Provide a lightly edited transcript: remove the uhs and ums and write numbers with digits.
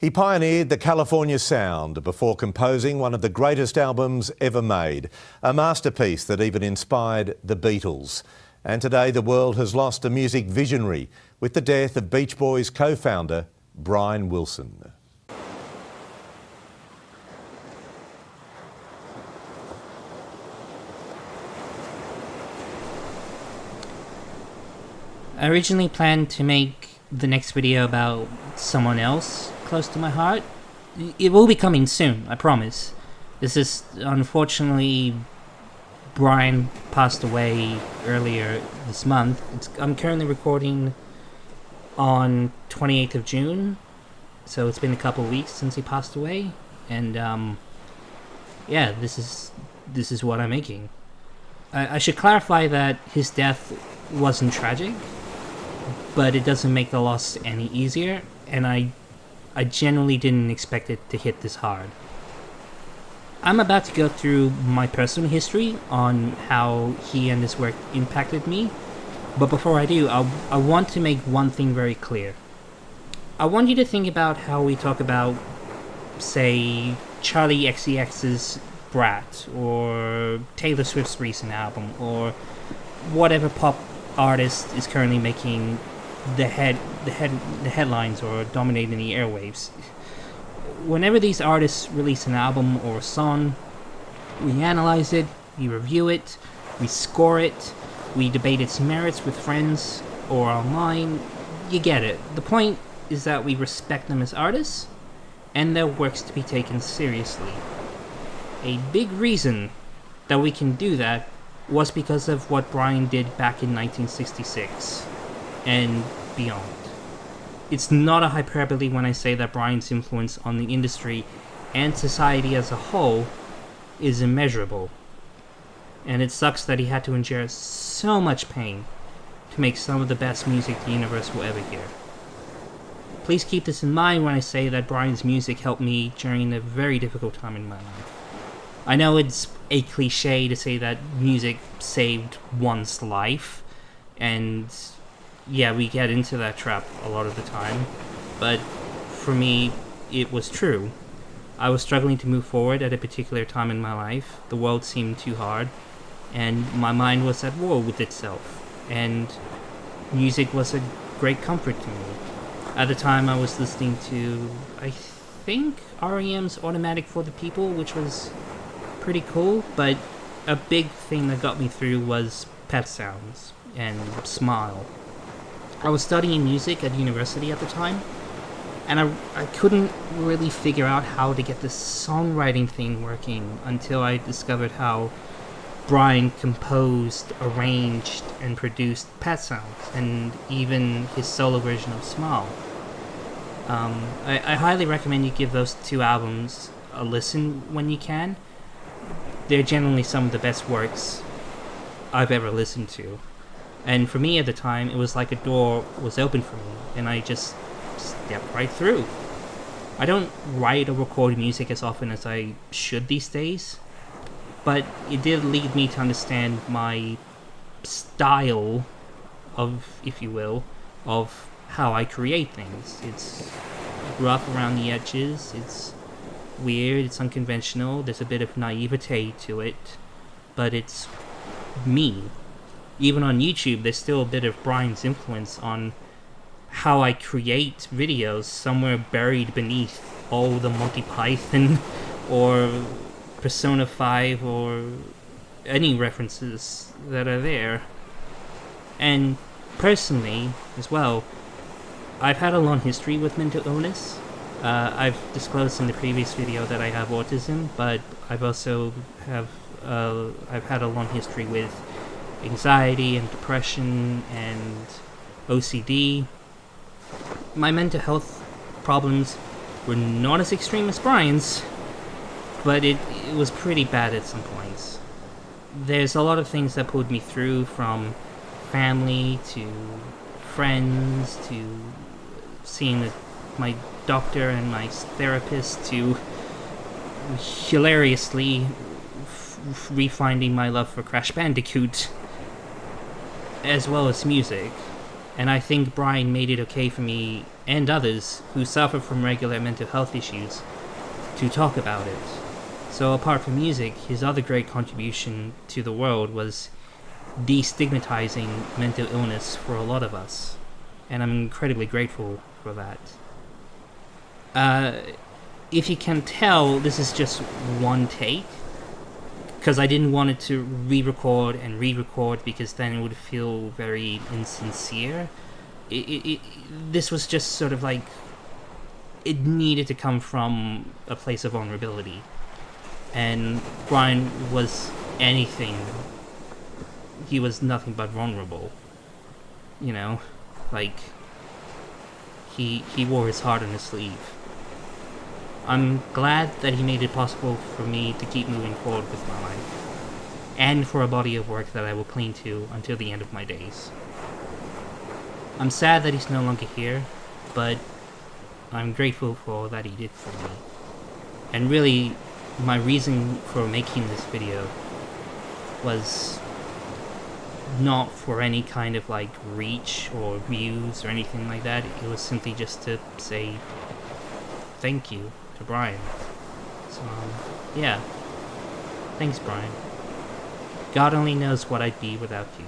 He pioneered the California sound before composing one of the greatest albums ever made, a masterpiece that even inspired the Beatles. And today the world has lost a music visionary with the death of Beach Boys co-founder Brian Wilson. I originally planned to make the next video about someone else close to my heart. It will be coming soon, I promise. This is, unfortunately, Brian passed away earlier this month. I'm currently recording on 28th of June, so it's been a couple of weeks since he passed away, and yeah, this is what I'm making. I should clarify that his death wasn't tragic, but it doesn't make the loss any easier, and I genuinely didn't expect it to hit this hard. I'm about to go through my personal history on how he and his work impacted me, but before I do, I want to make one thing very clear. I want you to think about how we talk about, say, Charli XCX's Brat, or Taylor Swift's recent album, or whatever pop artist is currently making the headlines or dominating the airwaves. Whenever these artists release an album or a song, we analyze it, we review it, we score it, we debate its merits with friends or online. You get it. The point is that we respect them as artists and their works to be taken seriously. A big reason that we can do that was because of what Brian did back in 1966 and beyond. It's not a hyperbole when I say that Brian's influence on the industry and society as a whole is immeasurable. And it sucks that he had to endure so much pain to make some of the best music the universe will ever hear. Please keep this in mind when I say that Brian's music helped me during a very difficult time in my life. I know it's a cliche to say that music saved one's life, and yeah, we get into that trap a lot of the time, but for me, it was true. I was struggling to move forward at a particular time in my life. The world seemed too hard, and my mind was at war with itself, and music was a great comfort to me. At the time, I was listening to, I think, R.E.M's Automatic for the People, which was pretty cool, but a big thing that got me through was Pet Sounds and Smile. I was studying music at university at the time, and I couldn't really figure out how to get this songwriting thing working until I discovered how Brian composed, arranged, and produced Pet Sounds, and even his solo version of Smile. I highly recommend you give those two albums a listen when you can. They're generally some of the best works I've ever listened to. And for me at the time, it was like a door was open for me, and I just stepped right through. I don't write or record music as often as I should these days, but it did lead me to understand my style of, if you will, of how I create things. It's rough around the edges, it's weird, it's unconventional, there's a bit of naivete to it, but it's me. Even on YouTube, there's still a bit of Brian's influence on how I create videos, somewhere buried beneath all the Monty Python or Persona 5 or any references that are there. And personally, as well, I've had a long history with mental illness. I've disclosed in the previous video that I have autism, but I've also I've had a long history with anxiety and depression and OCD. My mental health problems were not as extreme as Brian's, but it was pretty bad at some points. There's a lot of things that pulled me through, from family to friends to seeing my doctor and my therapist to hilariously refinding my love for Crash Bandicoot, as well as music. And I think Brian made it okay for me and others who suffer from regular mental health issues to talk about it. So apart from music, his other great contribution to the world was destigmatizing mental illness for a lot of us, and I'm incredibly grateful for that. If you can tell, this is just one take, because I didn't want it to re-record and re-record, because then it would feel very insincere. This was just sort of like, it needed to come from a place of vulnerability, and Brian was anything. He was nothing but vulnerable, you know, like he wore his heart on his sleeve. I'm glad that he made it possible for me to keep moving forward with my life, and for a body of work that I will cling to until the end of my days. I'm sad that he's no longer here, but I'm grateful for all that he did for me. And really, my reason for making this video was not for any kind of like reach or views or anything like that. It was simply just to say thank you to Brian. So yeah, thanks Brian. God only knows what I'd be without you.